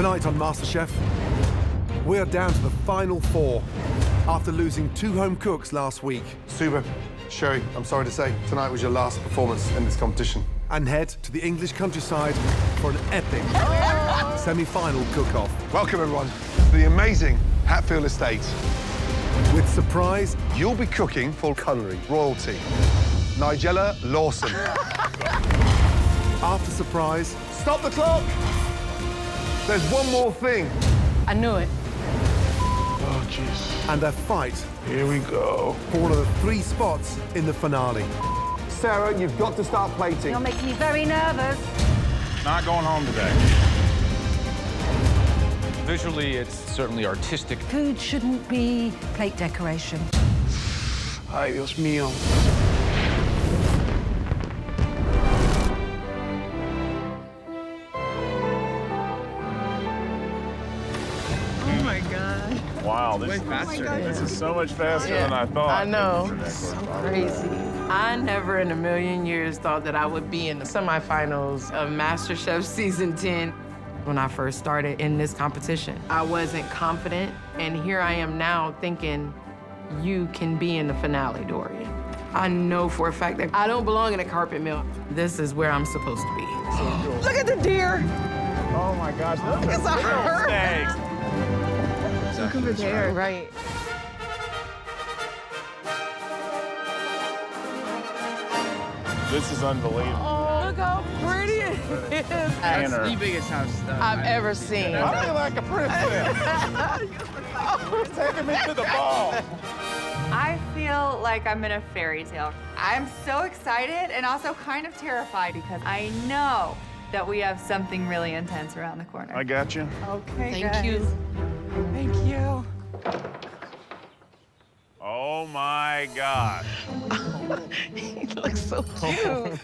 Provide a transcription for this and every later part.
Tonight on MasterChef, we are down to the final four after losing 2 home cooks last week. Suba, Sherry, I'm sorry to say, tonight was your last performance in this competition. And head to the English countryside for an epic semi-final cook-off. Welcome, everyone, to the amazing Hatfield estate. With surprise, You'll be cooking for culinary royalty. Nigella Lawson. after surprise, Stop the clock! There's one more thing. I knew it. Oh, jeez. and a fight Here we go. for one of the 3 spots in the finale. Sarah, you've got to start plating. You're making me very nervous. Not going home today. Visually, it's certainly artistic. Food shouldn't be plate decoration. Ay, Dios mío. Oh my God. Wow, this is so much faster than I thought. I know. So crazy. I never in a million years thought that I would be in the semifinals of MasterChef Season 10. When I first started in this competition, I wasn't confident, and here I am now thinking, you can be in the finale, Dorian. I know for a fact that I don't belong in a carpet mill. This is where I'm supposed to be. Look at the deer. Oh my gosh, look It's a herd. snakes. Look at the deer. Right. This is unbelievable. Oh, look how pretty it is. That's the biggest house I've ever seen. I feel like a princess. Taking me to the ball. I feel like I'm in a fairy tale. I'm so excited and also kind of terrified because I know that we have something really intense around the corner. I got you. Okay, Thank guys. you. Thank you. Oh my gosh. He looks so cute.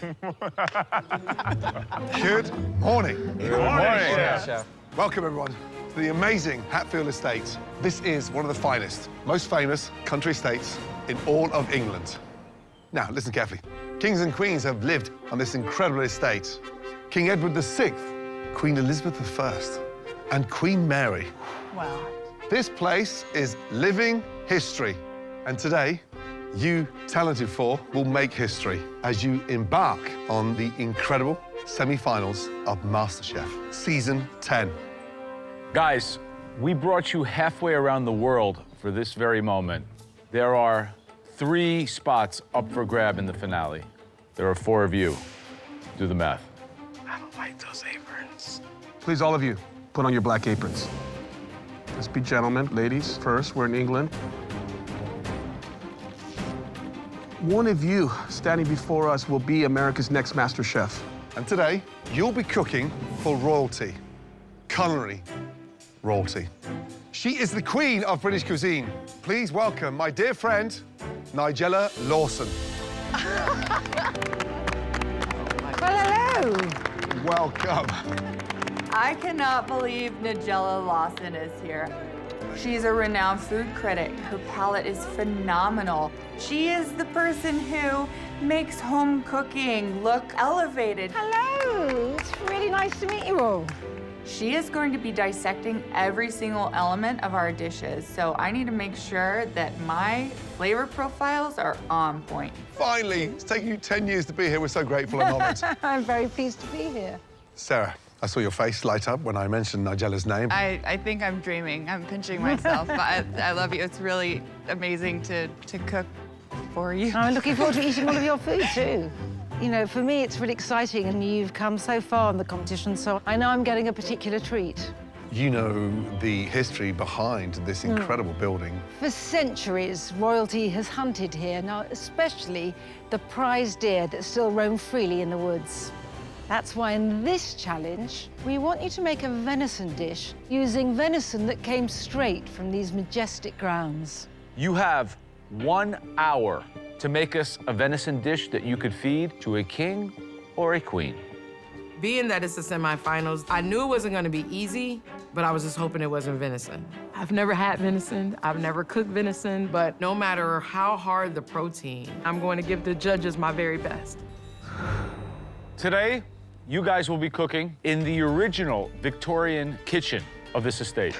Good morning. Good morning, Chef. Welcome, everyone, to the amazing Hatfield estate. This is one of the finest, most famous country estates in all of England. Now, listen carefully. Kings and queens have lived on this incredible estate. King Edward VI, Queen Elizabeth I, and Queen Mary. Wow. This place is living history. And today, you talented 4 will make history as you embark on the incredible semi-finals of MasterChef Season 10. Guys, we brought you halfway around the world for this very moment. There are 3 spots up for grab in the finale. There are 4 of you. Do the math. I don't like those aprons. Please, all of you, put on your black aprons. Let's be gentlemen. Ladies, first, we're in England. One of you standing before us will be America's next Master Chef. And today, you'll be cooking for royalty, culinary royalty. She is the queen of British cuisine. Please welcome my dear friend, Nigella Lawson. Well, hello. Welcome. I cannot believe Nigella Lawson is here. She's a renowned food critic. Her palate is phenomenal. She is the person who makes home cooking look elevated. Hello. It's really nice to meet you all. She is going to be dissecting every single element of our dishes, so I need to make sure that my flavor profiles are on point. Finally, it's taken you 10 years to be here. We're so grateful and honored. I'm very pleased to be here. Sarah, I saw your face light up when I mentioned Nigella's name. I think I'm dreaming. I'm pinching myself, but I love you. It's really amazing to cook for you. I'm looking forward to eating all of your food, too. You know, for me, it's really exciting, and you've come so far in the competition, so I know I'm getting a particular treat. You know the history behind this incredible building. For centuries, royalty has hunted here, now especially the prize deer that still roam freely in the woods. That's why in this challenge, we want you to make a venison dish using venison that came straight from these majestic grounds. You have 1 hour to make us a venison dish that you could feed to a king or a queen. Being that it's the semifinals, I knew it wasn't gonna be easy, but I was just hoping it wasn't venison. I've never had venison, I've never cooked venison, but no matter how hard the protein, I'm going to give the judges my very best. Today, You guys will be cooking in the original Victorian kitchen of this estate.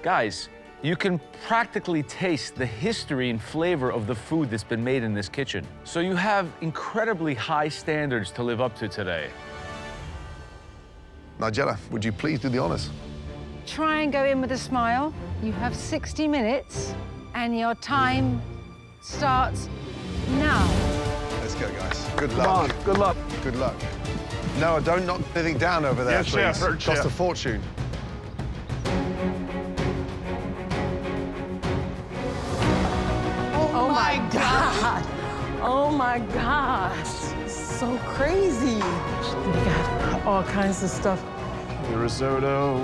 Guys, you can practically taste the history and flavor of the food that's been made in this kitchen. So you have incredibly high standards to live up to today. Nigella, would you please do the honors? Try and go in with a smile. You have 60 minutes, and your time starts now. Let's go, guys. Good luck. Come on, good luck. Good luck. Noah, don't knock anything down over there, Yes, chef, please. heard, Cost chef. a fortune. Oh my God. Oh my gosh. So crazy. We got all kinds of stuff. The risotto.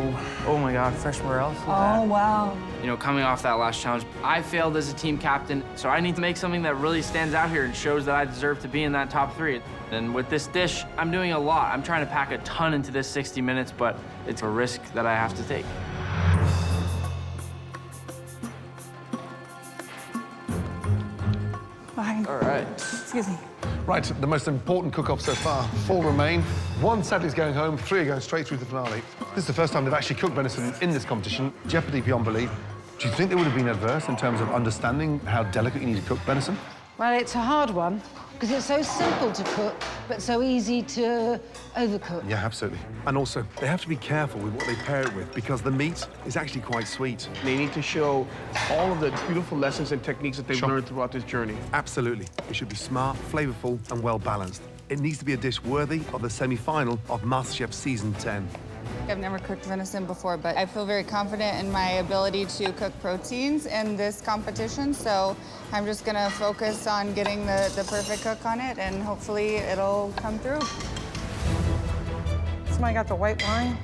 Oh my God, fresh morels. Oh, wow. You know, coming off that last challenge, I failed as a team captain, so I need to make something that really stands out here and shows that I deserve to be in that top 3. And with this dish, I'm doing a lot. I'm trying to pack a ton into this 60 minutes, but it's a risk that I have to take. Fine. All right. Excuse me. Right, the most important cook-off so far. 4 remain. 1 sadly is going home, 3 are going straight through the finale. This is the first time they've actually cooked venison in this competition. Jeopardy beyond belief. Do you think they would have been adverse in terms of understanding how delicate you need to cook venison? Well, it's a hard one, because it's so simple to cook, but so easy to overcook. Yeah, absolutely. And also, they have to be careful with what they pair it with because the meat is actually quite sweet. They need to show all of the beautiful lessons and techniques that they've Sure. learned throughout this journey. Absolutely. It should be smart, flavorful, and well-balanced. It needs to be a dish worthy of the semi-final of MasterChef Season 10. I've never cooked venison before, but I feel very confident in my ability to cook proteins in this competition, so I'm just gonna focus on getting the perfect cook on it, and hopefully it'll come through. Somebody got the white wine.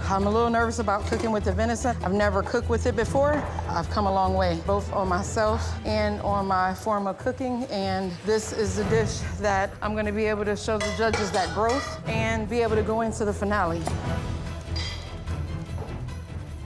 I'm a little nervous about cooking with the venison. I've never cooked with it before. I've come a long way, both on myself and on my form of cooking, and this is the dish that I'm gonna be able to show the judges that growth and be able to go into the finale.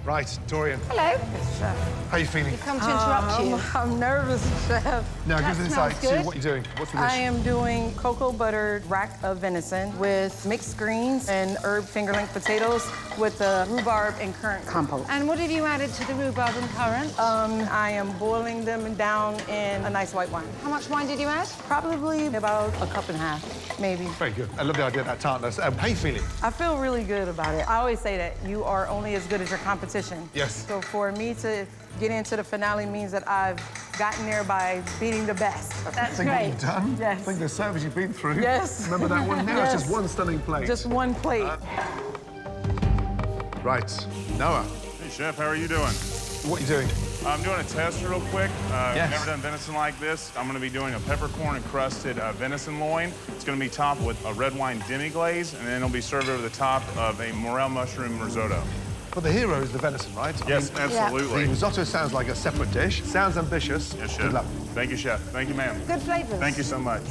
Right, Dorian, Hello. Chef. how are you feeling? We've come to interrupt you. I'm nervous, Chef. Now, give That us an smells insight to good. what you're doing. What's the dish? I am doing cocoa buttered rack of venison with mixed greens and herb fingerling potatoes with the rhubarb and currant compote. And what have you added to the rhubarb and currant? I am boiling them down in a nice white wine. How much wine did you add? Probably about a cup and a half, maybe. Very good. I love the idea of that tartness. How are you feeling? I feel really good about it. I always say that you are only as good as your competition. Yes. So for me to get into the finale means that I've gotten there by beating the best. That's Think what great. you've done? Yes. Think the service you've been through? Yes. Remember that one? Now it's just Yes. one stunning plate. Just one plate. Right, Noah, Hey, chef, how are you doing? what are you doing? I'm doing a test real quick. Yes. Never done venison like this. I'm gonna be doing a peppercorn encrusted venison loin. It's gonna be topped with a red wine demi-glaze, and then it'll be served over the top of a morel mushroom risotto. But the hero is the venison, right? Yes, The absolutely. risotto sounds like a separate dish. Sounds ambitious. Yes, Good chef. luck. Thank you, chef. Thank you, ma'am. Good flavors. Thank you so much.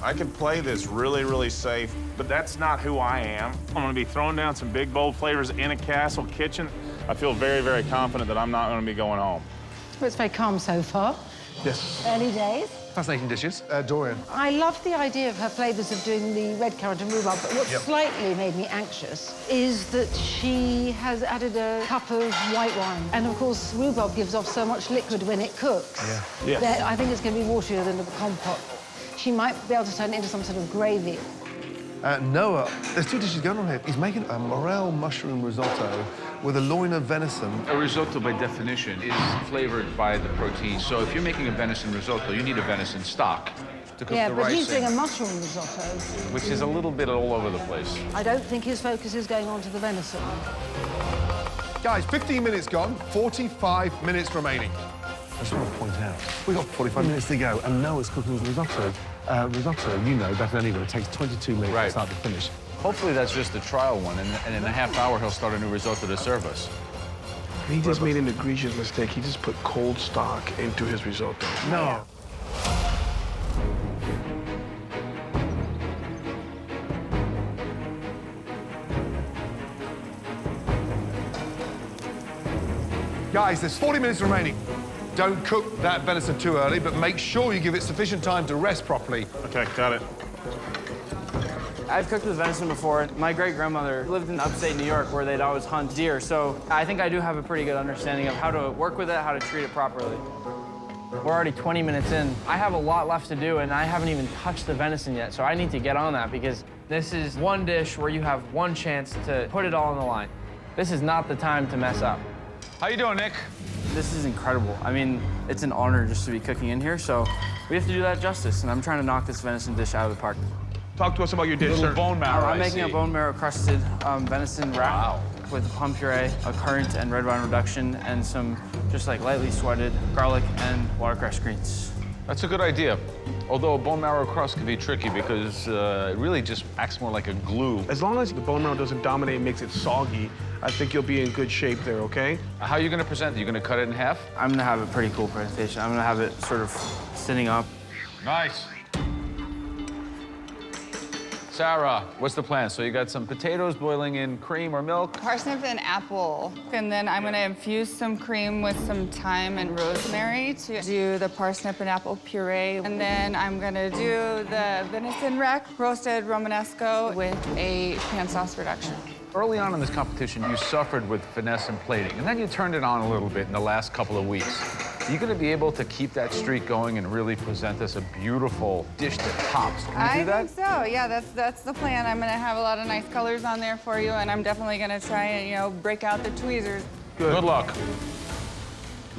I could play this really, really safe, but that's not who I am. I'm gonna be throwing down some big, bold flavors in a castle kitchen. I feel very, very confident that I'm not gonna be going home. Well, it's very calm so far. Yes. Early days. Fascinating dishes. Dorian. I love the idea of her flavors of doing the red currant and rhubarb, but what slightly made me anxious is that she has added a cup of white wine. And of course, rhubarb gives off so much liquid when it cooks. Yeah. That I think it's going to be waterier than the compote. She might be able to turn it into some sort of gravy. Noah, there's 2 dishes going on here. He's making a morel mushroom risotto with a loin of venison. A risotto, by definition, is flavored by the protein. So if you're making a venison risotto, you need a venison stock to cook Yeah, the but rice he's doing a in, mushroom risotto. which is a little bit all over the place. I don't think his focus is going on to the venison. Guys, 15 minutes gone, 45 minutes remaining. I just want to point out, we've got 45 minutes to go, and Noah's cooking risotto. Risotto, you know better than anyone, it takes 22 minutes Right. from start to finish. Hopefully that's just a trial one, and in a half hour he'll start a new risotto to serve us. He just made an egregious mistake. He just put cold stock into his risotto. No. Guys, there's 40 minutes remaining. Don't cook that venison too early, but make sure you give it sufficient time to rest properly. Okay, got it. I've cooked with venison before. My great-grandmother lived in upstate New York where they'd always hunt deer, so I think I do have a pretty good understanding of how to work with it, how to treat it properly. We're already 20 minutes in. I have a lot left to do, and I haven't even touched the venison yet, so I need to get on that because this is one dish where you have one chance to put it all on the line. This is not the time to mess up. How you doing, Nick? This is incredible. I mean, it's an honor just to be cooking in here, so we have to do that justice, and I'm trying to knock this venison dish out of the park. Talk to us about your dish, sir. Bone marrow, I'm making a bone marrow crusted venison wrap with plum puree, a currant and red wine reduction, and some just like lightly sweated garlic and watercress greens. That's a good idea. Although a bone marrow crust can be tricky because it really just acts more like a glue. As long as the bone marrow doesn't dominate and makes it soggy, I think you'll be in good shape there, okay? How are you going to present it? You going to cut it in half? I'm gonna have a pretty cool presentation. I'm gonna have it sort of sitting up. Nice. Sarah, what's the plan? So you got some potatoes boiling in cream or milk? Parsnip and apple. And then I'm gonna infuse some cream with some thyme and rosemary to do the parsnip and apple puree. And then I'm gonna do the venison rack, roasted Romanesco with a pan sauce reduction. Early on in this competition, you suffered with finesse and plating, and then you turned it on a little bit in the last couple of weeks. Are you going to be able to keep that streak going and really present us a beautiful dish that pops? Can you do that? I think so. Yeah, that's the plan. I'm gonna have a lot of nice colors on there for you, and I'm definitely gonna try and, you know, break out the tweezers. Good luck.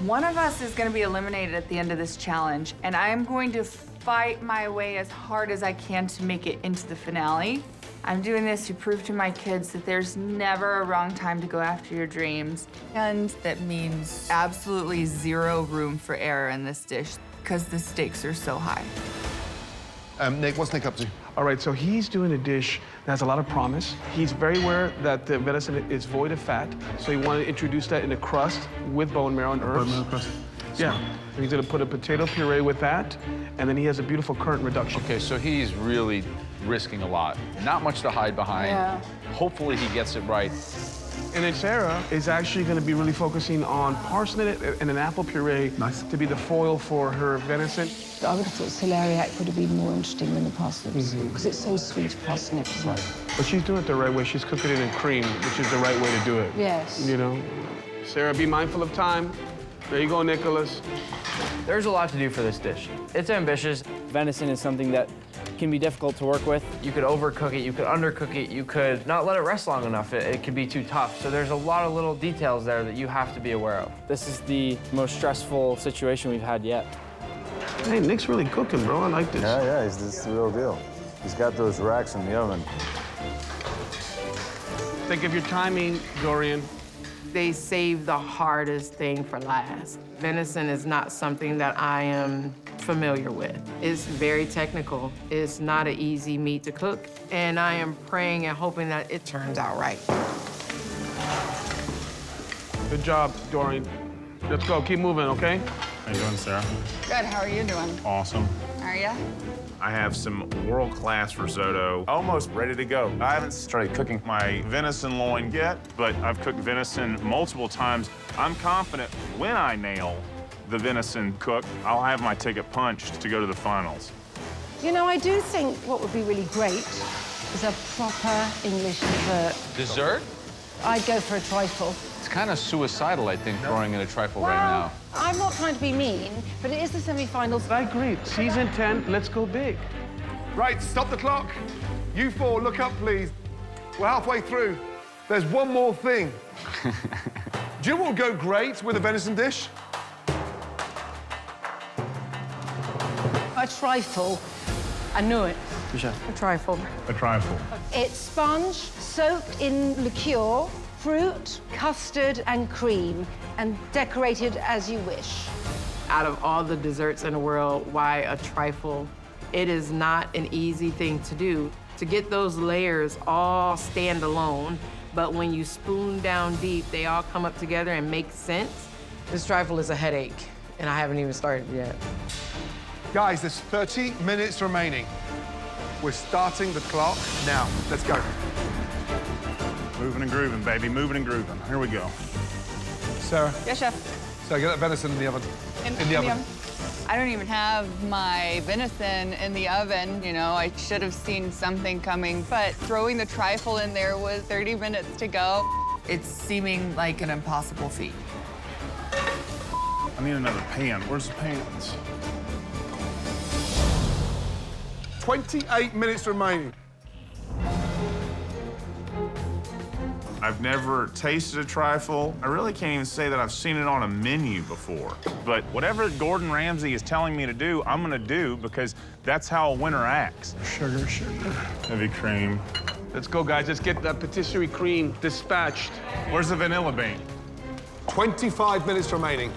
One of us is gonna be eliminated at the end of this challenge, and I'm going to fight my way as hard as I can to make it into the finale. I'm doing this to prove to my kids that there's never a wrong time to go after your dreams. And that means absolutely zero room for error in this dish because the stakes are so high. Nick, what's Nick up to? All right, so he's doing a dish that has a lot of promise. He's very aware that the venison is void of fat, so he wanted to introduce that in a crust with bone marrow and herbs. Bone marrow crust. Yeah. So he's gonna put a potato puree with that, and then he has a beautiful currant reduction. Okay, so he's really risking a lot. Not much to hide behind. Yeah. Hopefully he gets it right. And then Sarah is actually gonna be really focusing on parsnip and an apple puree to be the foil for her venison. I would have thought celeriac would have been more interesting than the parsnips because it's so sweet, parsnip. But she's doing it the right way. She's cooking it in cream, which is the right way to do it. Yes. You know? Sarah, be mindful of time. There you go, Nicholas. There's a lot to do for this dish. It's ambitious. Venison is something that can be difficult to work with. You could overcook it, you could undercook it, you could not let it rest long enough. It could be too tough. So there's a lot of little details there that you have to be aware of. This is the most stressful situation we've had yet. Hey, Nick's really cooking, bro. I like this. Yeah, this is the real deal. He's got those racks in the oven. Think of your timing, Dorian. They save the hardest thing for last. Venison is not something that I am familiar with. It's very technical. It's not an easy meat to cook, and I am praying and hoping that it turns out right. Good job, Dorian. Let's go. Keep moving, okay? How you doing, Sarah? Good, how are you doing? Awesome. Are ya? I have some world-class risotto almost ready to go. I haven't started cooking my venison loin yet, but I've cooked venison multiple times. I'm confident when I nail the venison cook, I'll have my ticket punched to go to the finals. You know, I do think what would be really great is a proper English dessert. Dessert? I'd go for a trifle. It's kind of suicidal, I think, throwing in a trifle right now. I'm not trying to be mean, but it is the semi-finals. I agree. Season 10, let's go big. Right, stop the clock. You four, look up, please. We're halfway through. There's one more thing. Do you know what would go great with a venison dish? A trifle. I knew it. A trifle. A trifle. It's sponge soaked in liqueur, fruit, custard, and cream, and decorated as you wish. Out of all the desserts in the world, why a trifle? It is not an easy thing to do. To get those layers all stand alone, but when you spoon down deep, they all come up together and make sense. This trifle is a headache, and I haven't even started yet. Guys, there's 30 minutes remaining. We're starting the clock now. Let's go. Moving and grooving, baby, moving and grooving. Here we go. Sarah. Yes, chef. So get that venison in the oven. In the oven. I don't even have my venison in the oven. You know, I should have seen something coming, but throwing the trifle in there was 30 minutes to go. It's seeming like an impossible feat. I need another pan. Where's the pans? 28 minutes remaining. I've never tasted a trifle. I really can't even say that I've seen it on a menu before. But whatever Gordon Ramsay is telling me to do, I'm gonna do because that's how a winner acts. Sugar. Heavy cream. Let's go, guys. Let's get that patisserie cream dispatched. Where's the vanilla bean? 25 minutes remaining.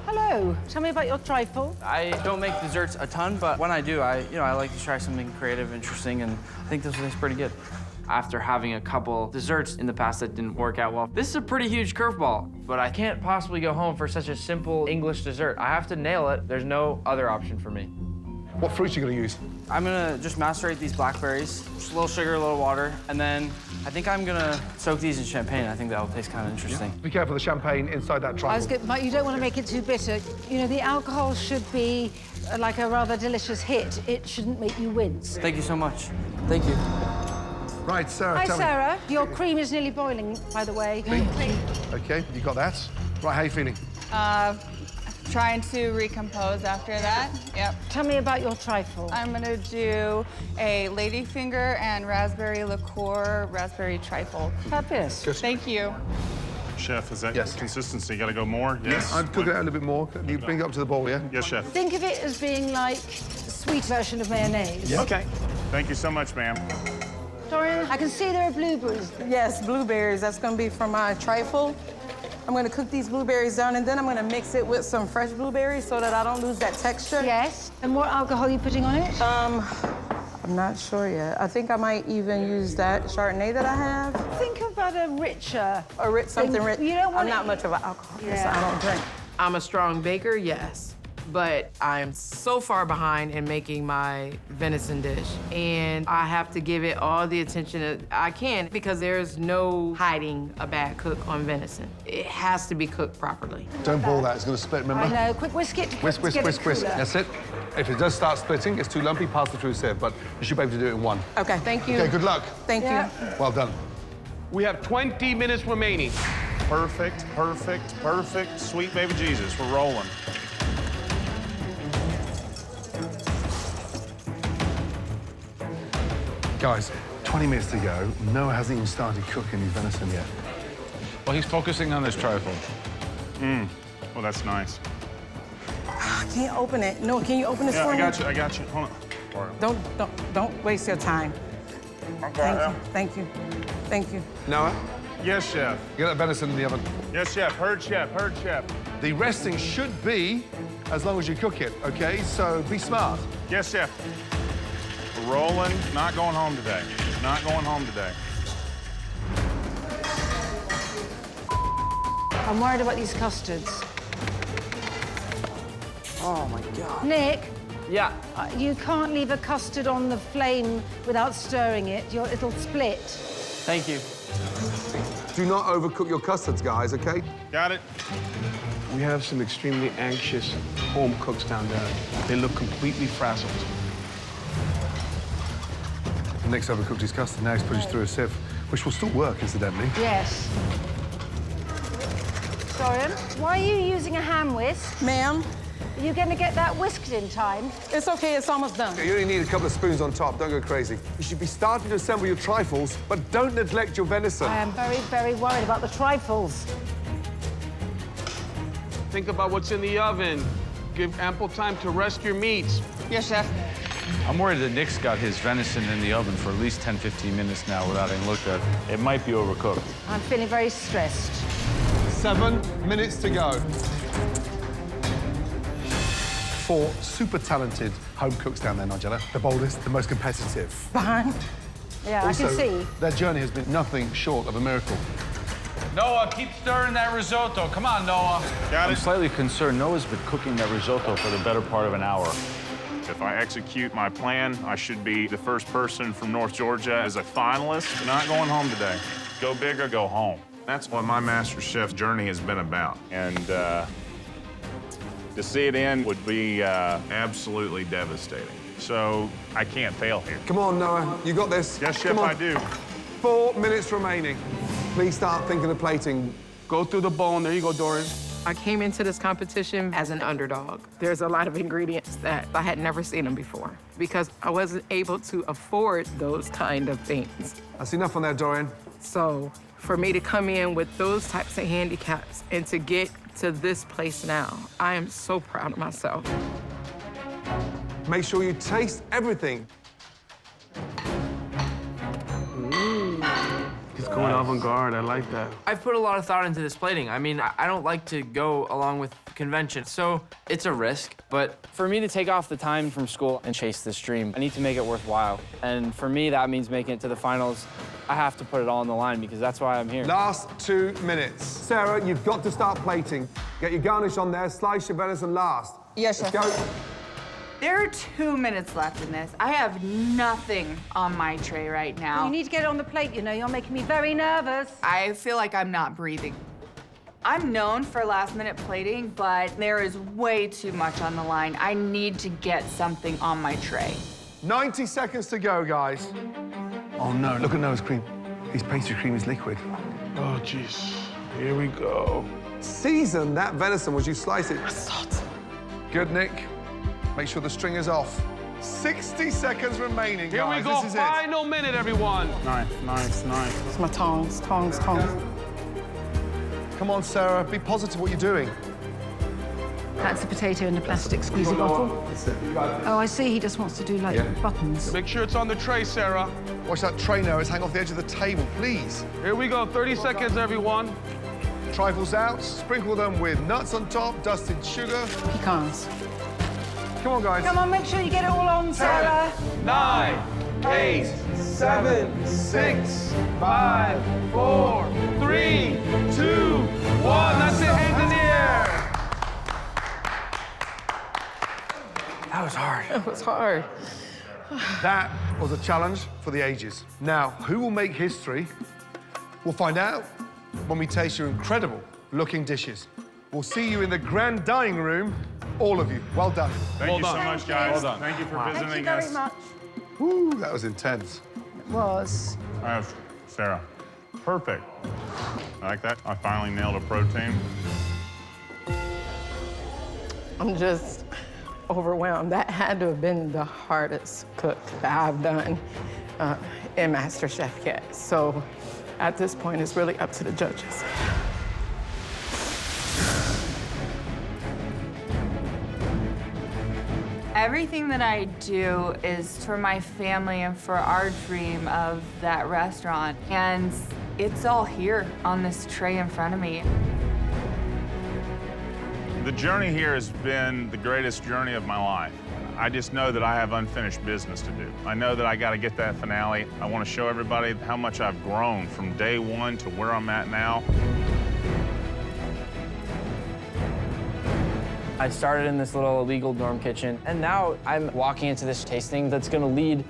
Hello, tell me about your trifle. I don't make desserts a ton, but when I do, I like to try something creative, interesting, and I think this one's pretty good. After having a couple desserts in the past that didn't work out well, this is a pretty huge curveball, but I can't possibly go home for such a simple English dessert. I have to nail it. There's no other option for me. What fruits are you gonna use? I'm gonna just macerate these blackberries, just a little sugar, a little water, and then I think I'm gonna soak these in champagne. I think that'll taste kind of interesting. Be careful of the champagne inside that trifle. But you don't want to make it too bitter. You know, the alcohol should be like a rather delicious hit. It shouldn't make you wince. Thank you so much. Thank you. Right, Sarah, Hi, tell Sarah. Your cream is nearly boiling, by the way. me. Okay, you got that. Right, how are you feeling? Trying to recompose after that. Yep. Tell me about your trifle. I'm gonna do a ladyfinger and raspberry liqueur, raspberry trifle. Fabulous. Thank you. Chef, is that Yes. consistency? Gotta go more? Yes. I'd cook it out a little bit more. You bring it up to the bowl, yeah? Yes, chef. Think of it as being like a sweet version of mayonnaise. Okay. Thank you so much, ma'am. Dorian, I can see there are blueberries. Yes, blueberries. That's gonna be for my trifle. I'm gonna cook these blueberries down and then I'm gonna mix it with some fresh blueberries so that I don't lose that texture. Yes. And what alcohol are you putting on it? I'm not sure yet. I think I might even use that Chardonnay that I have. Think about a richer. Something rich. You don't want I'm not much of an alcoholic, so Yeah. I don't drink. I'm a strong baker, yes. But I'm so far behind in making my venison dish. And I have to give it all the attention that I can because there's no hiding a bad cook on venison. It has to be cooked properly. Don't boil that, it's gonna split, remember? I know. Quick, whisk it. Whisk, whisk, get it whisk, whisk. cooler. That's it. If it does start splitting, it's too lumpy, pass it through sieve, but you should be able to do it in one. Okay, thank you. Okay, good luck. Thank Yeah. you. Well done. We have 20 minutes remaining. Perfect, perfect, perfect. Sweet baby Jesus, we're rolling. Guys, 20 minutes to go. Noah hasn't even started cooking his venison yet. Well, he's focusing on his trifle. Well, that's nice. I can't open it. No, can you open this Yeah, for I me? got you, I got you. Hold on. Don't waste your time. Thank you. Thank you. Noah, Yes, chef. get that venison in the oven. Yes, chef. Heard chef, heard chef. The resting should be as long as you cook it, okay? So be smart. Yes, chef. We're rolling. Not going home today. Not going home today. I'm worried about these custards. Oh my God. Nick, Yeah. you can't leave a custard on the flame without stirring it. It'll split. Thank you. Do not overcook your custards, guys, okay? Got it? We have some extremely anxious home cooks down there. They look completely frazzled. Nick's overcooked his custard, now he's put it through a sieve, which will still work, incidentally. Yes. Dorian, why are you using a hand whisk? Ma'am, Are you going to get that whisked in time? it's okay. It's almost done. You only need a couple of spoons on top, don't go crazy. You should be starting to assemble your trifles, but don't neglect your venison. I am very, very worried about the trifles. Think about what's in the oven. Give ample time to rest your meats. Yes, chef. I'm worried that Nick's got his venison in the oven for at least 10, 15 minutes now without having looked at it. It might be overcooked. I'm feeling very stressed. 7 minutes to go. 4 super talented home cooks down there, Nigella. The boldest, the most competitive. Behind. Yeah, Also, I can see. their journey has been nothing short of a miracle. Noah, keep stirring that risotto. Come on, Noah. Got I'm it? slightly concerned. Noah's been cooking that risotto for the better part of an hour. If I execute my plan, I should be the first person from North Georgia as a finalist. Not going home today. Go big or go home. That's what my MasterChef journey has been about. And to see it end would be absolutely devastating. So I can't fail here. Come on, Noah, you got this. Yes, Chef, I do. 4 minutes remaining. Please start thinking of plating. Go through the bone. There you go, Dorian. I came into this competition as an underdog. There's a lot of ingredients that I had never seen them before because I wasn't able to afford those kind of things. That's enough on there, Dorian. So for me to come in with those types of handicaps and to get to this place now, I am so proud of myself. Make sure you taste everything. He's going avant-garde. I like that. I've put a lot of thought into this plating. I mean, I don't like to go along with convention, so it's a risk. But for me to take off the time from school and chase this dream, I need to make it worthwhile. And for me, that means making it to the finals. I have to put it all on the line because that's why I'm here. Last 2 minutes. Sarah, you've got to start plating. Get your garnish on there, slice your venison last. Yes, Let's Chef. go. There are 2 minutes left in this. I have nothing on my tray right now. You need to get it on the plate, you know. You're making me very nervous. I feel like I'm not breathing. I'm known for last-minute plating, but there is way too much on the line. I need to get something on my tray. 90 seconds to go, guys. Oh, no, look at Noah's cream. His pastry cream is liquid. Oh, jeez. Here we go. Season that venison as you slice it. Salt. Good, Nick. Make sure the string is off. 60 seconds remaining, Here guys. we go. This is Final minute, everyone. Nice, nice, nice. It's my tongs, tongs, tongs. it. Come on, Sarah. Be positive what you're doing. That's a potato in a plastic squeezy bottle. Oh, I see. He just wants to do, like, buttons. Make sure it's on the tray, Sarah. Watch that tray now. It's hang off the edge of the table, please. Here we go. 30 seconds, everyone. Trifles out. Sprinkle them with nuts on top, dusted sugar. Pecans. Come on, guys. Come on, make sure you get it all on, Sarah. 9, 8, 7, 6, 5, 4, 3, 2, 1. That's it. Hands in the air. That was hard. It was hard. That was a challenge for the ages. Now, who will make history? We'll find out when we taste your incredible looking dishes. We'll see you in the grand dining room, all of you. Well done. Thank you so done. much, guys. Well done. Thank you for Thank you visiting very us. much. Woo, that was intense. It was. I have Sarah. Perfect. I like that. I finally nailed a protein. I'm just overwhelmed. That had to have been the hardest cook that I've done in MasterChef yet. So at this point, it's really up to the judges. Everything that I do is for my family and for our dream of that restaurant. And it's all here on this tray in front of me. The journey here has been the greatest journey of my life. I just know that I have unfinished business to do. I know that I got to get that finale. I want to show everybody how much I've grown from day one to where I'm at now. I started in this little illegal dorm kitchen, and now I'm walking into this tasting that's gonna lead,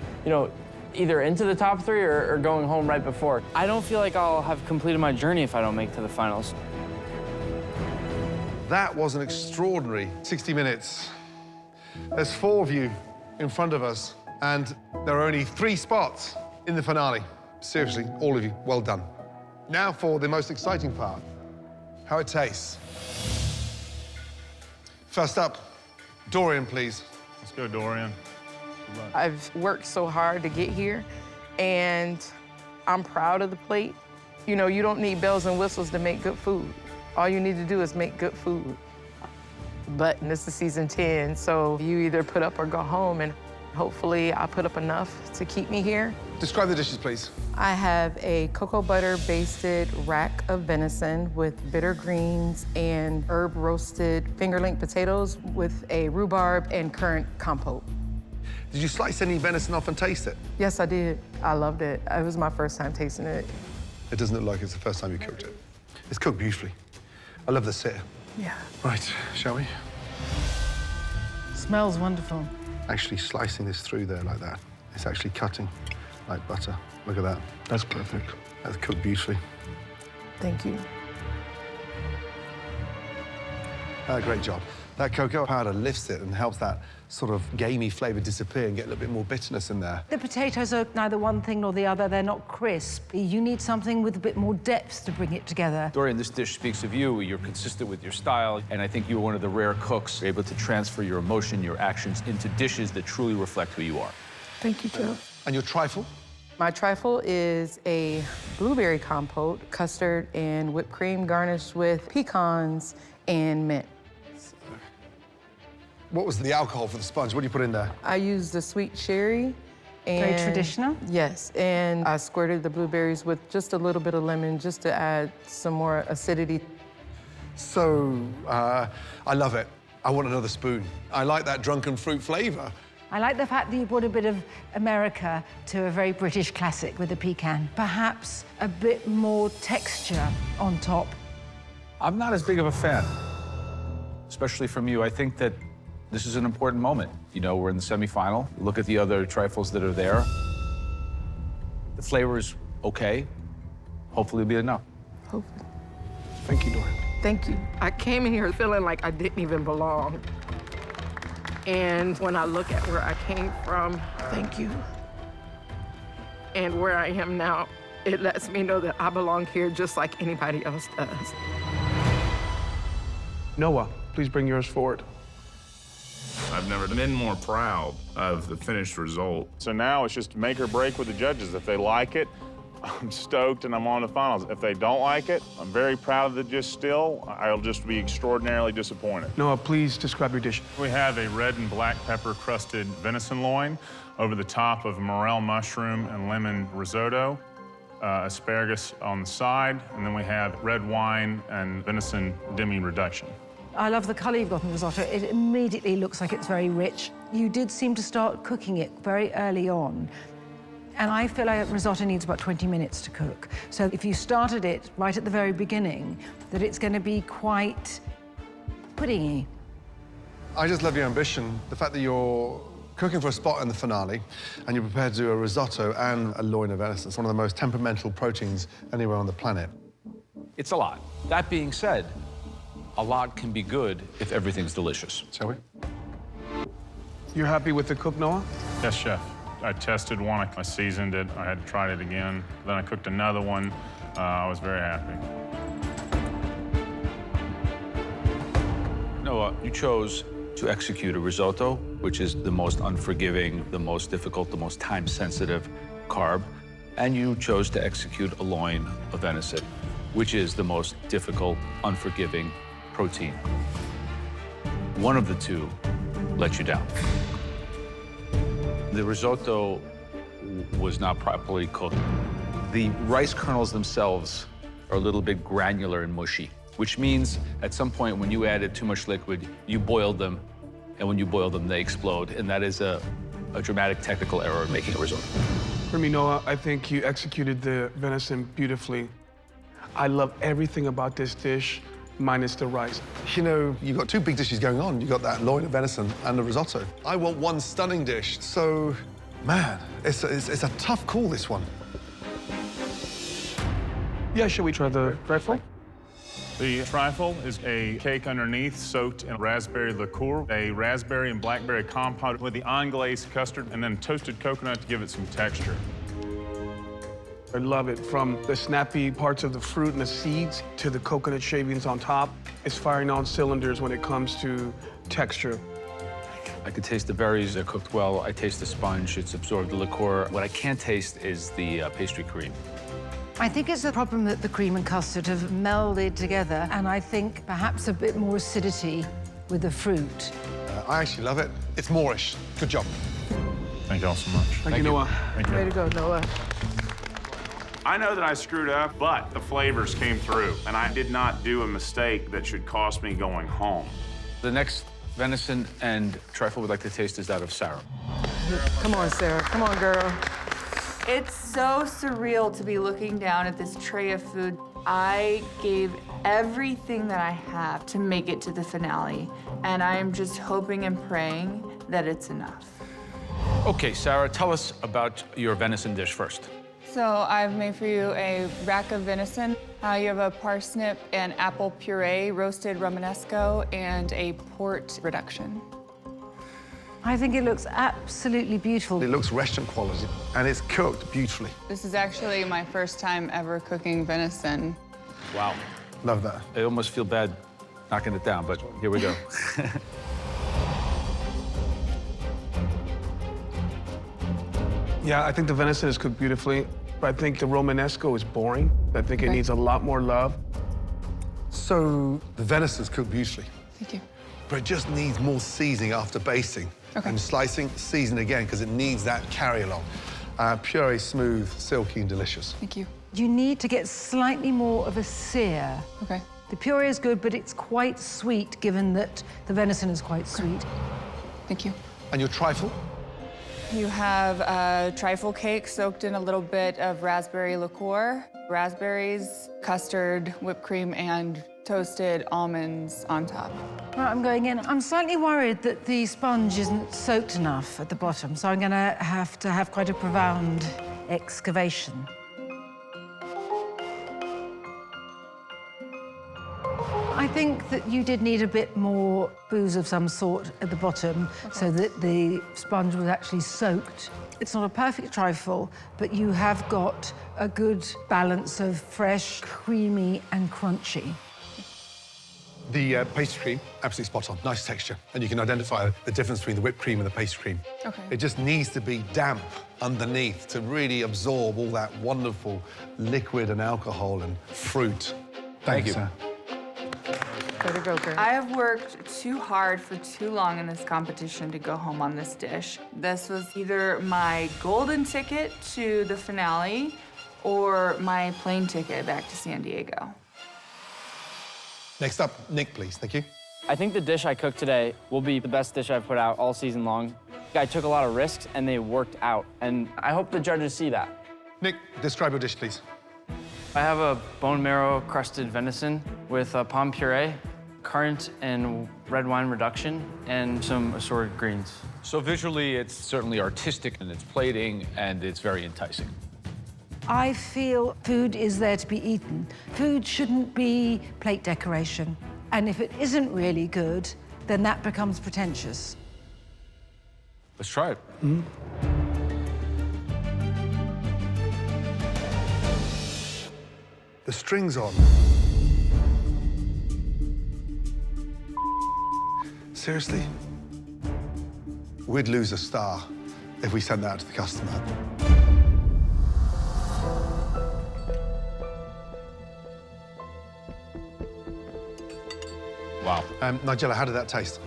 either into the top 3 or going home right before. I don't feel like I'll have completed my journey if I don't make it to the finals. That was an extraordinary 60 minutes. There's 4 of you in front of us, and there are only 3 spots in the finale. Seriously, all of you, well done. Now for the most exciting part, how it tastes. First up, Dorian, please. Let's go, Dorian. I've worked so hard to get here, and I'm proud of the plate. You don't need bells and whistles to make good food. All you need to do is make good food. But this is season 10, so you either put up or go home, and hopefully I put up enough to keep me here. Describe the dishes, please. I have a cocoa butter basted rack of venison with bitter greens and herb roasted fingerling potatoes with a rhubarb and currant compote. Did you slice any venison off and taste it? Yes, I did. I loved it. It was my first time tasting it. It doesn't look like it's the first time you cooked it. It's cooked beautifully. I love the sear. Yeah. Right, shall we? Smells wonderful. Actually slicing this through there like that. It's actually cutting like butter. Look at that. That's perfect. That's cooked beautifully. Thank you. Great job. That cocoa powder lifts it and helps that sort of gamey flavour disappear and get a little bit more bitterness in there. The potatoes are neither one thing nor the other. They're not crisp. You need something with a bit more depth to bring it together. Dorian, this dish speaks of you. You're consistent with your style, and I think you're one of the rare cooks able to transfer your emotion, your actions into dishes that truly reflect who you are. Thank you, Chef. And your trifle? My trifle is a blueberry compote, custard and whipped cream garnished with pecans and mint. What was the alcohol for the sponge? What do you put in there? I used the sweet cherry. And Very traditional? Yes, and I squirted the blueberries with just a little bit of lemon just to add some more acidity. So, I love it. I want another spoon. I like that drunken fruit flavour. I like the fact that you brought a bit of America to a very British classic with the pecan. Perhaps a bit more texture on top. I'm not as big of a fan, especially from you. I think that this is an important moment. You know, we're in the semifinal. Look at the other trifles that are there. The flavor is okay. Hopefully it'll be enough. Hopefully. Thank you, Dorian. Thank you. I came in here feeling like I didn't even belong. And when I look at where I came from, Thank you. and where I am now, it lets me know that I belong here just like anybody else does. Noah, please bring yours forward. I've never been more proud of the finished result. So now it's just make or break with the judges. If they like it, I'm stoked and I'm on the finals. If they don't like it, I'm very proud of the dish still. I'll just be extraordinarily disappointed. Noah, please describe your dish. We have a red and black pepper crusted venison loin over the top of morel mushroom and lemon risotto, asparagus on the side, and then we have red wine and venison demi reduction. I love the colour you've got in the risotto. It immediately looks like it's very rich. You did seem to start cooking it very early on. And I feel like risotto needs about 20 minutes to cook. So if you started it right at the very beginning, that it's going to be quite puddingy. I just love your ambition. The fact that you're cooking for a spot in the finale and you're prepared to do a risotto and a loin of venison. It's one of the most temperamental proteins anywhere on the planet. It's a lot. That being said, a lot can be good if everything's delicious. Shall we? You're happy with the cook, Noah? Yes, chef. I tested one, I seasoned it, I had tried it again. Then I cooked another one. I was very happy. Noah, you chose to execute a risotto, which is the most unforgiving, the most difficult, the most time-sensitive carb. And you chose to execute a loin of venison, which is the most difficult, unforgiving protein. One of the two let you down. The risotto was not properly cooked. The rice kernels themselves are a little bit granular and mushy, which means at some point when you added too much liquid, you boiled them, and when you boil them, they explode, and that is a dramatic technical error in making a risotto. For me, Noah, I think you executed the venison beautifully. I love everything about this dish, minus the rice. You know, you've got two big dishes going on. You've got that loin of venison and the risotto. I want one stunning dish. So, man, it's a tough call, this one. Yeah, should we try the trifle? The trifle is a cake underneath soaked in raspberry liqueur, a raspberry and blackberry compote with the unglazed custard, and then toasted coconut to give it some texture. I love it. From the snappy parts of the fruit and the seeds to the coconut shavings on top. It's firing on cylinders when it comes to texture. I could taste the berries, they're cooked well. I taste the sponge, it's absorbed the liqueur. What I can't taste is the pastry cream. I think it's the problem that the cream and custard have melded together, and I think perhaps a bit more acidity with the fruit. I actually love it. It's Moorish. Good job. Thank you all so much. Thank you, Noah. Thank you. Way to go, Noah. I know that I screwed up, but the flavors came through, and I did not do a mistake that should cost me going home. The next venison and trifle we'd like to taste is that of Sarah. Come on, Sarah. Come on, girl. It's so surreal to be looking down at this tray of food. I gave everything that I have to make it to the finale, and I am just hoping and praying that it's enough. Okay, Sarah, tell us about your venison dish first. So I've made for you a rack of venison. You have a parsnip and apple puree, roasted Romanesco, and a port reduction. I think it looks absolutely beautiful. It looks restaurant quality, and it's cooked beautifully. This is actually my first time ever cooking venison. Wow. Love that. I almost feel bad knocking it down, but here we go. Yeah, I think the venison is cooked beautifully, but I think the Romanesco is boring. I think it needs a lot more love. So the venison's cooked beautifully, Thank you. but it just needs more seasoning after basting. Okay. And slicing, season again, because it needs that carry along. Puree, smooth, silky, and delicious. Thank you. You need to get slightly more of a sear. Okay. The puree is good, but it's quite sweet, given that the venison is quite sweet. Thank you. And your trifle? You have a trifle cake soaked in a little bit of raspberry liqueur, raspberries, custard, whipped cream, and toasted almonds on top. Right, I'm going in. I'm slightly worried that the sponge isn't soaked enough at the bottom, so I'm going to have quite a profound excavation. I think that you did need a bit more booze of some sort at the bottom so that the sponge was actually soaked. It's not a perfect trifle, but you have got a good balance of fresh, creamy, and crunchy. The pastry cream, absolutely spot on. Nice texture. And you can identify the difference between the whipped cream and the pastry cream. Okay. It just needs to be damp underneath to really absorb all that wonderful liquid and alcohol and fruit. Thank you, sir. Way to go, girl. I have worked too hard for too long in this competition to go home on this dish. This was either my golden ticket to the finale or my plane ticket back to San Diego. Next up, Nick, please. Thank you. I think the dish I cooked today will be the best dish I've put out all season long. I took a lot of risks, and they worked out, and I hope the judges see that. Nick, describe your dish, please. I have a bone marrow crusted venison with a palm puree, currant and red wine reduction, and some assorted greens. So visually, it's certainly artistic in its plating, and it's very enticing. I feel food is there to be eaten. Food shouldn't be plate decoration. And if it isn't really good, then that becomes pretentious. Let's try it. The string's on. Seriously? We'd lose a star if we sent that to the customer. Wow. Nigella, how did that taste?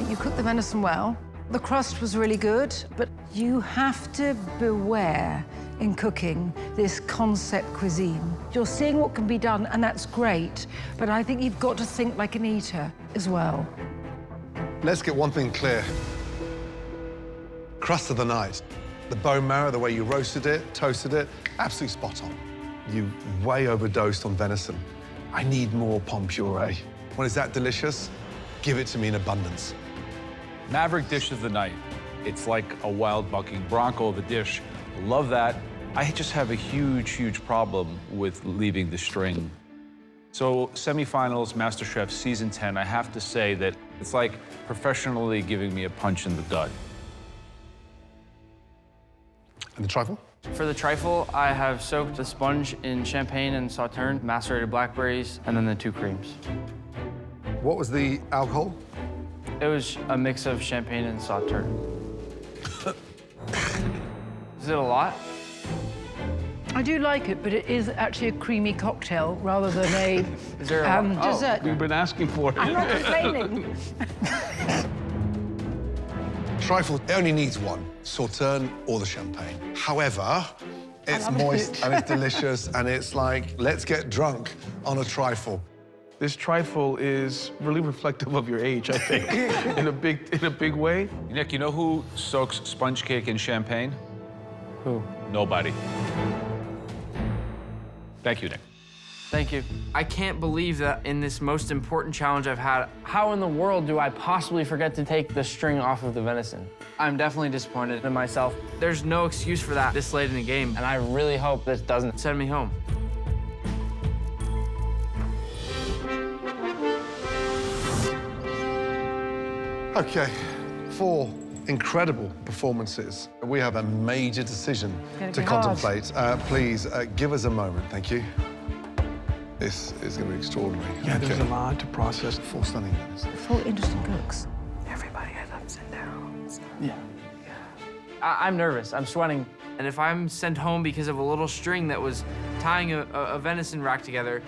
You cooked the venison well. The crust was really good, but you have to beware in cooking this concept cuisine. You're seeing what can be done, and that's great, but I think you've got to think like an eater as well. Let's get one thing clear. Crust of the night. The bone marrow, the way you roasted it, toasted it, absolutely spot on. You way overdosed on venison. I need more pomme puree. When it's that delicious, give it to me in abundance. Maverick dish of the night. It's like a wild bucking bronco of a dish. Love that. I just have a huge, huge problem with leaving the string. So semifinals, MasterChef Season 10, I have to say that it's like professionally giving me a punch in the gut. And the trifle? For the trifle, I have soaked the sponge in champagne and sauterne, macerated blackberries, and then the two creams. What was the alcohol? It was a mix of champagne and sauterne. Is it a lot? I do like it, but it is actually a creamy cocktail rather than a Is there a dessert. We've been asking for it. I'm not complaining. Trifle only needs one, sauterne or the champagne. However, it's moist and it's delicious and it's like, let's get drunk on a trifle. This trifle is really reflective of your age, I think, in a big way. Nick, you know who soaks sponge cake in champagne? Who? Nobody. Thank you, Nick. Thank you. I can't believe that in this most important challenge I've had, how in the world do I possibly forget to take the string off of the venison? I'm definitely disappointed in myself. There's no excuse for that this late in the game, and I really hope this doesn't send me home. Okay, 4 incredible performances. We have a major decision to contemplate. Please give us a moment, thank you. This is going to be extraordinary. Yeah, there's a lot to process. 4 stunning minutes. 4 interesting cooks. Everybody has ups and downs. Yeah. I'm nervous, I'm sweating. And if I'm sent home because of a little string that was tying a venison rack together,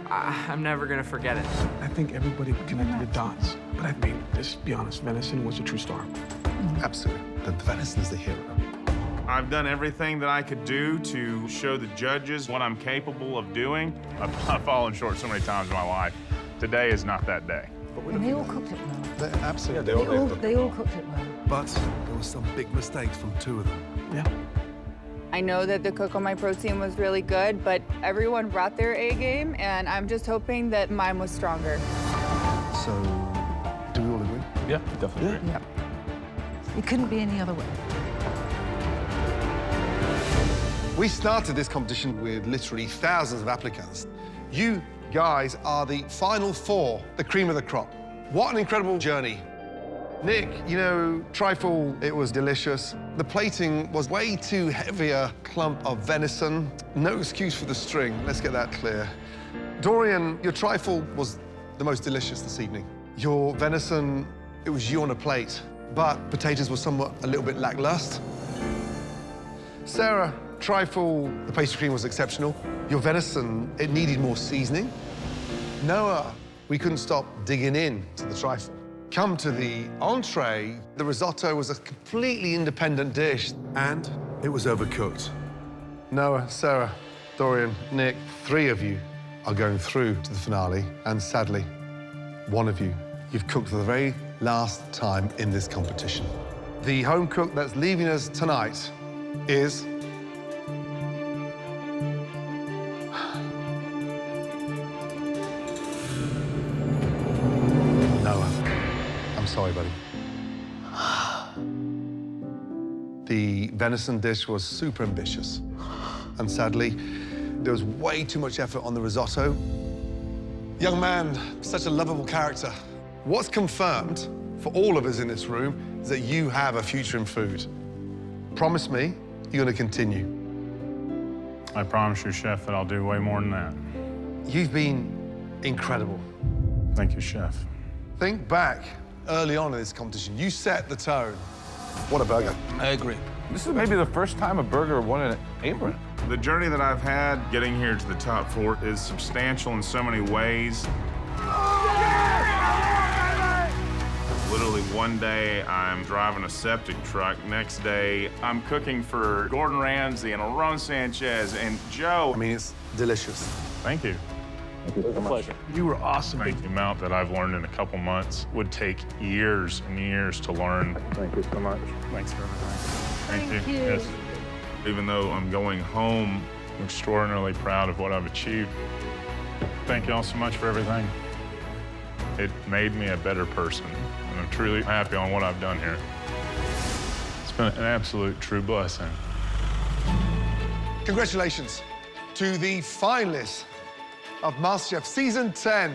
I'm never gonna forget it. I think everybody connected the dots. But I mean, let's be honest, venison was a true star. Absolutely. The venison is the hero. I've done everything that I could do to show the judges what I'm capable of doing. I've fallen short so many times in my life. Today is not that day. And they all cooked it well. Absolutely. They all cooked it well. But there were some big mistakes from 2 of them. Yeah. I know that the cook on my protein was really good, but everyone brought their A game, and I'm just hoping that mine was stronger. So, do we all agree? Yeah, definitely. Yeah. It couldn't be any other way. We started this competition with literally thousands of applicants. You guys are the final 4, the cream of the crop. What an incredible journey. Nick, you know, trifle, it was delicious. The plating was way too heavy a clump of venison. No excuse for the string, let's get that clear. Dorian, your trifle was the most delicious this evening. Your venison, it was you on a plate, but potatoes were somewhat a little bit lackluster. Sarah, trifle, the pastry cream was exceptional. Your venison, it needed more seasoning. Noah, we couldn't stop digging in to the trifle. Come to the entree, the risotto was a completely independent dish. And it was overcooked. Noah, Sarah, Dorian, Nick, 3 of you are going through to the finale, and sadly, 1 of you, you've cooked for the very last time in this competition. The home cook that's leaving us tonight is... Noah. I'm sorry, buddy. The venison dish was super ambitious. And sadly, there was way too much effort on the risotto. Young man, such a lovable character. What's confirmed for all of us in this room is that you have a future in food. Promise me you're going to continue. I promise you, Chef, that I'll do way more than that. You've been incredible. Thank you, Chef. Think back early on in this competition. You set the tone. What a burger. I agree. This is maybe the first time a burger won an apron. The journey that I've had getting here to the top 4 is substantial in so many ways. Literally one day I'm driving a septic truck. Next day I'm cooking for Gordon Ramsay and Aaron Sanchez and Joe. I mean, it's delicious. Thank you. It was a pleasure. You were awesome. The amount that I've learned in a couple months would take years and years to learn. Thank you so much. Thanks for everything. Thank you. Yes. Even though I'm going home, I'm extraordinarily proud of what I've achieved. Thank you all so much for everything. It made me a better person, and I'm truly happy on what I've done here. It's been an absolute true blessing. Congratulations to the finalists of MasterChef Season 10.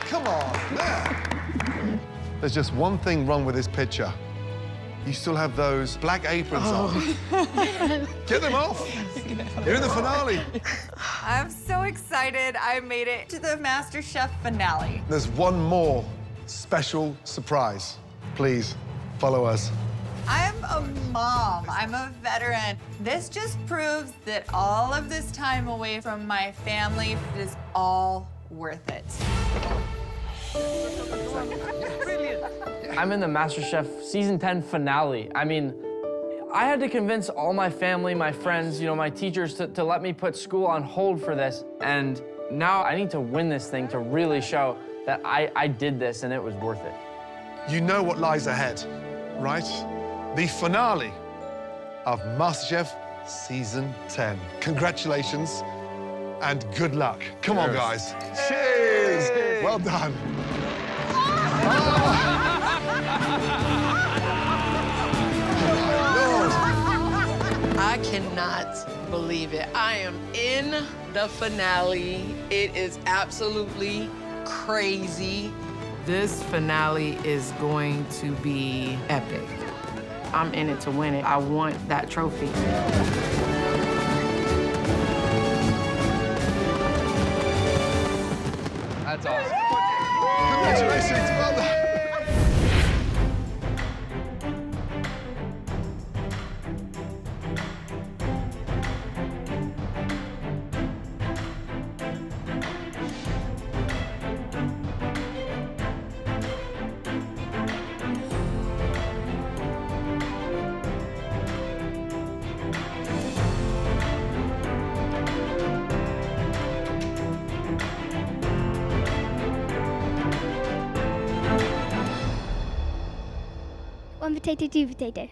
Come on, man. There's just one thing wrong with this picture. You still have those black aprons on. Get them off. You're in the finale. I'm so excited I made it to the MasterChef finale. There's one more special surprise. Please follow us. I'm a mom. I'm a veteran. This just proves that all of this time away from my family is all worth it. I'm in the MasterChef Season 10 finale. I mean, I had to convince all my family, my friends, you know, my teachers to let me put school on hold for this. And now I need to win this thing to really show that I did this and it was worth it. You know what lies ahead, right? The finale of MasterChef Season 10. Congratulations. and good luck. Come on, guys. Cheers! Well done. I cannot believe it. I am in the finale. It is absolutely crazy. This finale is going to be epic. I'm in it to win it. I want that trophy. That's awesome. Congratulations, well done. One potato, two potato.